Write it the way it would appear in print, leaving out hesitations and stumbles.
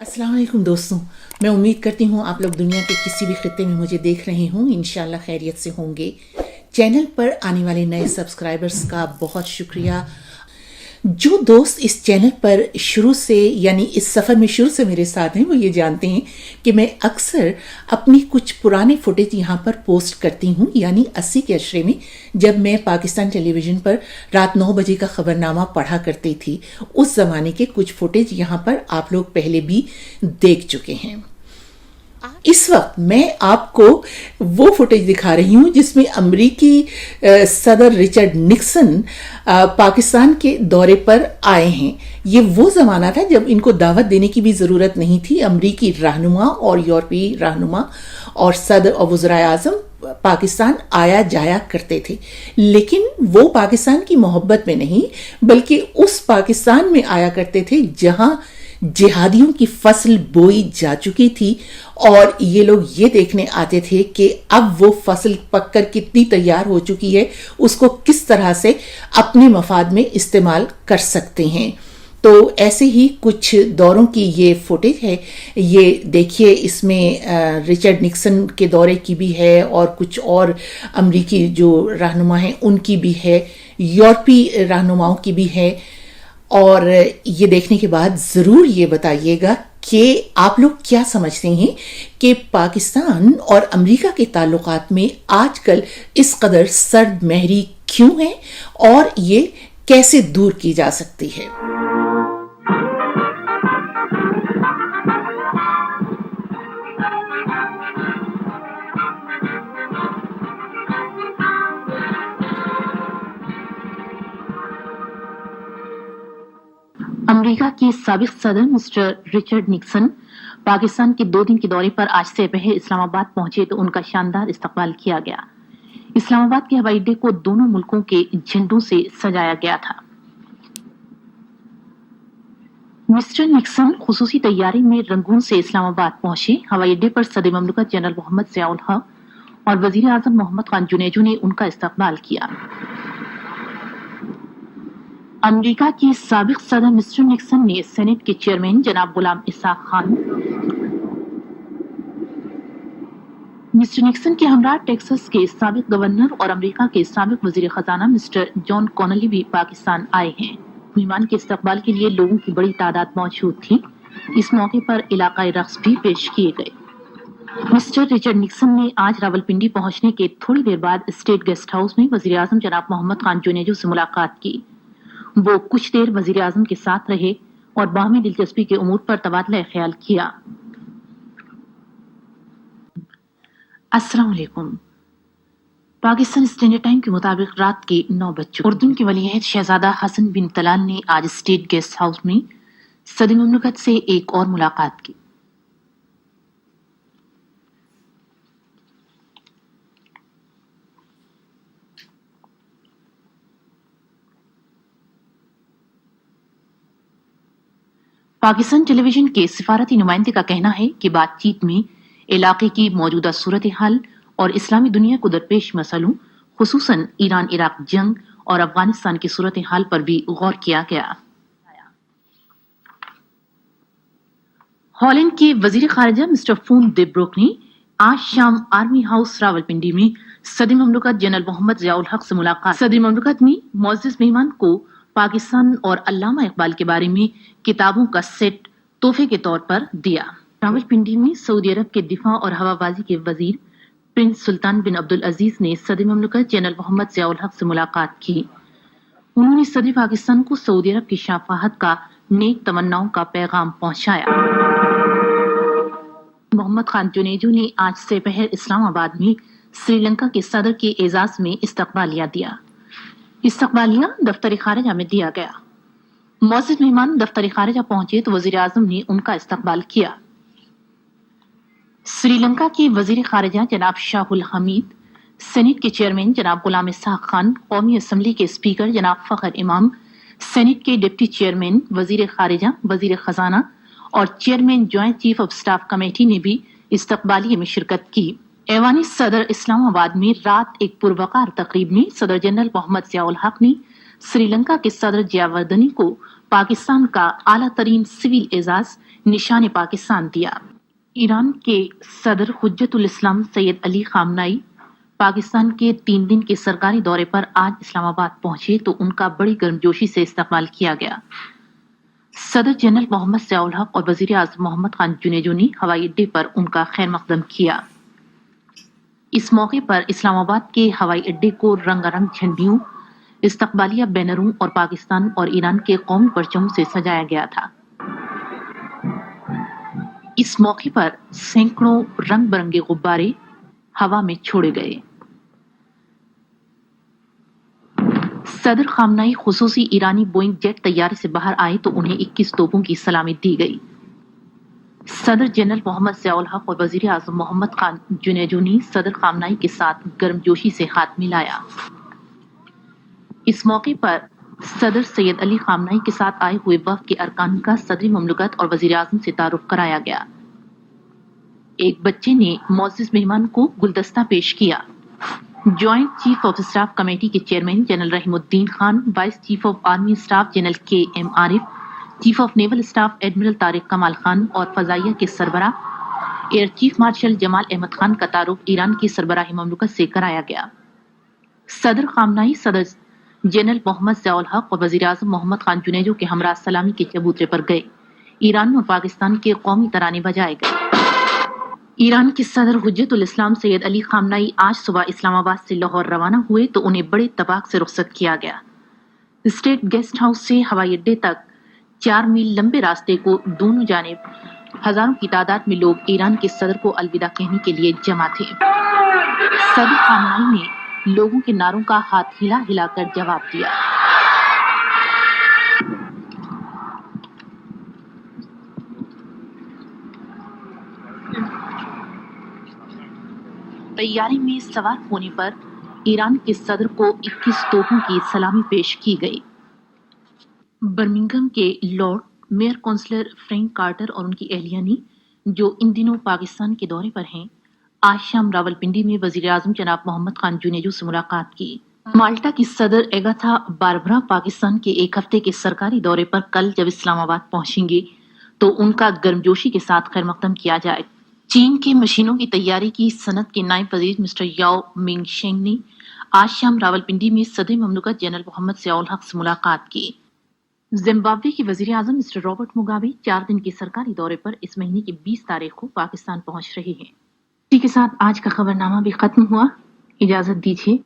अस्सलाम वालेकुम दोस्तों, मैं उम्मीद करती हूँ आप लोग दुनिया के किसी भी खित्ते में मुझे देख रहे हों, इंशाल्लाह खैरियत से होंगे। चैनल पर आने वाले नए सब्सक्राइबर्स का बहुत शुक्रिया। जो दोस्त इस चैनल पर शुरू से यानी इस सफ़र में शुरू से मेरे साथ हैं वो ये जानते हैं कि मैं अक्सर अपनी कुछ पुराने फुटेज यहाँ पर पोस्ट करती हूँ। यानी 80 के अशरे में जब मैं पाकिस्तान टेलीविज़न पर रात 9 बजे का खबरनामा पढ़ा करती थी, उस ज़माने के कुछ फुटेज यहाँ पर आप लोग पहले भी देख चुके हैं। इस वक्त मैं आपको वो फुटेज दिखा रही हूँ जिसमें अमरीकी सदर रिचर्ड निक्सन पाकिस्तान के दौरे पर आए हैं। ये वो ज़माना था जब इनको दावत देने की भी ज़रूरत नहीं थी। अमरीकी रहनुमा और यूरोपीय रहनुमा और सदर और वज़ीर आज़म पाकिस्तान आया जाया करते थे, लेकिन वो पाकिस्तान की मोहब्बत में नहीं बल्कि उस पाकिस्तान में आया करते थे जहां जिहादियों की फसल बोई जा चुकी थी और ये लोग ये देखने आते थे कि अब वो फसल पककर कितनी तैयार हो चुकी है, उसको किस तरह से अपने मफाद में इस्तेमाल कर सकते हैं। तो ऐसे ही कुछ दौरों की ये फुटेज है, ये देखिए। इसमें रिचर्ड निक्सन के दौरे की भी है और कुछ और अमरीकी जो रहनुमा हैं उनकी भी है, यूरोपीय रहनुमाओं की भी है। और ये देखने के बाद ज़रूर ये बताइएगा कि आप लोग क्या समझते हैं कि पाकिस्तान और अमेरिका के ताल्लुकात में आजकल इस कदर सर्द महरी क्यों है और ये कैसे दूर की जा सकती है। अमेरिका के साबिक सदर मिस्टर रिचर्ड निक्सन पाकिस्तान के 2 दिन के दौरे पर आज से पहले इस्लामाबाद पहुंचे तो उनका शानदार इस्तकबाल किया गया। इस्लामाबाद के हवाई अड्डे को दोनों मुल्कों के झंडों से सजाया गया था। मिस्टर निक्सन खुसूसी तैयारी में रंगून से इस्लामाबाद पहुंचे। हवाई अड्डे पर सदर ममलकत जनरल मोहम्मद ज़ियाउल हक और वजीर आजम मोहम्मद खान जुनेजो ने उनका इस्तकबाल किया। अमेरिका के साबिक सदर मिस्टर निक्सन ने सेनेट के चेयरमैन जनाब गुलाम इसाक खान, मिस्टर निक्सन के हमरा टेक्सास के साबिक गवर्नर और अमेरिका के साबिक वजीर खजाना मिस्टर जॉन कॉनली भी पाकिस्तान आए हैं। मेहमान के इस्तकबाल के लिए लोगों की बड़ी तादाद मौजूद थी। इस मौके पर इलाकाई रक्स भी पेश किए गए। मिस्टर रिचर्ड निक्सन ने आज रावलपिंडी पहुंचने के थोड़ी देर बाद स्टेट गेस्ट हाउस में वजीर आजम जनाब मोहम्मद खान जुनेजो से मुलाकात की। वो कुछ देर वजीर आजम के साथ रहे और बाहमी दिलचस्पी के उमूर पर तबादला ख्याल किया। अस्सलाम वालेकुम। पाकिस्तान स्टैंडर्ड टाइम के मुताबिक रात के 9 बज चुके। उर्दून के वलीअहद शहजादा हसन बिन तलाल ने आज स्टेट गेस्ट हाउस में सदर मुमलकत से एक और मुलाकात की। पाकिस्तान टेलीविजन के सिफारती नुमाइंदे का कहना है कि बातचीत में इलाके की मौजूदा सूरत हाल और इस्लामी दुनिया को दरपेश मसलों खुसूसन ईरान इराक जंग और अफगानिस्तान की सूरत हाल पर भी गौर किया गया। हॉलैंड के वजीर खारिजा मिस्टर फून दे ब्रोक ने आज शाम आर्मी हाउस रावलपिंडी में सदर ममलकत जनरल मोहम्मद ज़ियाउल हक से मुलाकात। सदर ममलकत में मुअज़्ज़ज़ मेहमान को पाकिस्तान और अल्लामा इकबाल के बारे में किताबों का सेट तोहफे के तौर पर दिया। रावलपिंडी में सऊदी अरब के दिफा और हवाबाजी के वजीर प्रिंस सुल्तान बिन अब्दुल अजीज ने सदर ममलकत जनरल मोहम्मद ज़ियाउल हक से मुलाकात की। उन्होंने सदर पाकिस्तान को सऊदी अरब की शाफाहत का नेक तमन्नाओं का पैगाम पहुंचाया। मोहम्मद खान जुनेजो ने आज से पहले इस्लामाबाद में श्रीलंका के सदर के एजाज में इस्तकबालिया दिया। इस्तकबालिया दफ्तर खारिजा में दिया गया। मुअज़्ज़ज़ मेहमान दफ्तर खारिजा पहुंचे तो वजीर आजम ने उनका इस्तकबाल किया। श्रीलंका के वजीर खारिजा जनाब शाहुल हमीद, सेनेट के चेयरमैन जनाब गुलाम इसाक खान, कौमी असम्बली के स्पीकर जनाब फखर इमाम, सेनेट के डिप्टी चेयरमैन, वजीर खारिजा, वजीर खजाना और chairman joint chief of staff committee ने भी इस्तकबालिये में शिरकत की। ऐवानी सदर इस्लामाबाद में रात एक पुरवकार तकरीब में सदर जनरल मोहम्मद ज़ियाउल हक ने श्रीलंका के सदर जियावर्दनी को पाकिस्तान का आला तरीन सिविल एजाज निशान पाकिस्तान दिया। ईरान के सदर हुज्जतुल इस्लाम सैयद अली खामनाई पाकिस्तान के 3 दिन के सरकारी दौरे पर आज इस्लामाबाद पहुंचे तो उनका बड़ी गर्मजोशी से इस्तकबाल किया गया। सदर जनरल मोहम्मद ज़ियाउल हक और वजीर आज़म मोहम्मद खान जुनेजो ने हवाई अड्डे पर उनका खैर मकदम किया। इस मौके पर इस्लामाबाद के हवाई अड्डे को रंगारंग झंडियों, इस्तकबालिया बैनरों और पाकिस्तान और ईरान के कौमी परचमों से सजाया गया था। इस मौके पर सैकड़ों रंग बिरंगे गुब्बारे हवा में छोड़े गए। सदर खामनाई खुसूसी ईरानी बोइंग जेट तैयारे से बाहर आए तो उन्हें 21 तोपों की सलामी दी गई। सदर जनरल मोहम्मद ज़ियाउल हक और वजीर आज़म मोहम्मद खान जुनेजो ने सदर खामनाई के साथ गर्मजोशी से हाथ मिलाया। इस मौके पर सदर सैयद अली खामनाई के साथ आए हुए वफ़द के अरकान का सदरी ममलकत और वजीर आज़म से तारुफ कराया गया। एक बच्चे ने मोअज़्ज़िज़ मेहमान को गुलदस्ता पेश किया। Joint chief of staff committee के chairman general Rahimuddin Khan, vice chief of army staff general K M. Arif, chief of naval staff admiral Tariq Kamal Khan और फजाइया के सरबराह air chief marshal Jamal Ahmed Khan का तारुफ ईरान की सरबराही ममलकत से कराया गया। सदर खामनाई सदर जनरल मोहम्मद ज़ियाउल हक और वजीर आज़म मोहम्मद खान जुनेजो के हमरा सलामी के चबूतरे पर गए। ईरान और पाकिस्तान के कौमी तराने बजाए गए। ईरान के सदर हुज्जतुल इस्लाम सैयद अली खामनाई आज सुबह इस्लामाबाद से लाहौर रवाना हुए तो उन्हें बड़े तबाक से रुखसत किया गया। स्टेट गेस्ट हाउस से हवाई अड्डे तक 4 मील लंबे रास्ते को दोनों जानिब हजारों की तादाद में लोग ईरान के सदर को अलविदा कहने के लिए जमा थे। सदर खामनाई ने लोगों के नारों का हाथ हिला हिलाकर जवाब दिया। तैयारी में सवार होने पर ईरान के सदर को 21 तोपों की सलामी पेश की गई। बर्मिंघम के lord mayor councillor Frank Carter और उनकी अहलिया ने, जो इन दिनों पाकिस्तान के दौरे पर हैं, आज शाम रावलपिंडी में वजीर आज़म जनाब मोहम्मद खान जुनेजो से मुलाकात की। माल्टा की सदर एगाथा बारबरा पाकिस्तान के एक हफ्ते के सरकारी दौरे पर कल जब इस्लामाबाद पहुंचेंगे तो उनका गर्मजोशी के साथ खैर मकदम किया जाए। चीन के मशीनों की तैयारी की सनत के नायब वजीर मिस्टर याओ मिंग शेंग ने आज शाम रावलपिंडी में सदर ममलकत जनरल मोहम्मद ज़ियाउल हक से मुलाकात की। जिम्बाब्वे के वजीर आज़म मिस्टर रॉबर्ट मुगाबे 4 दिन के सरकारी दौरे पर इस महीने की 20 तारीख को पाकिस्तान पहुंच रहे हैं। इसी के साथ आज का खबरनामा भी खत्म हुआ। इजाजत दीजिए।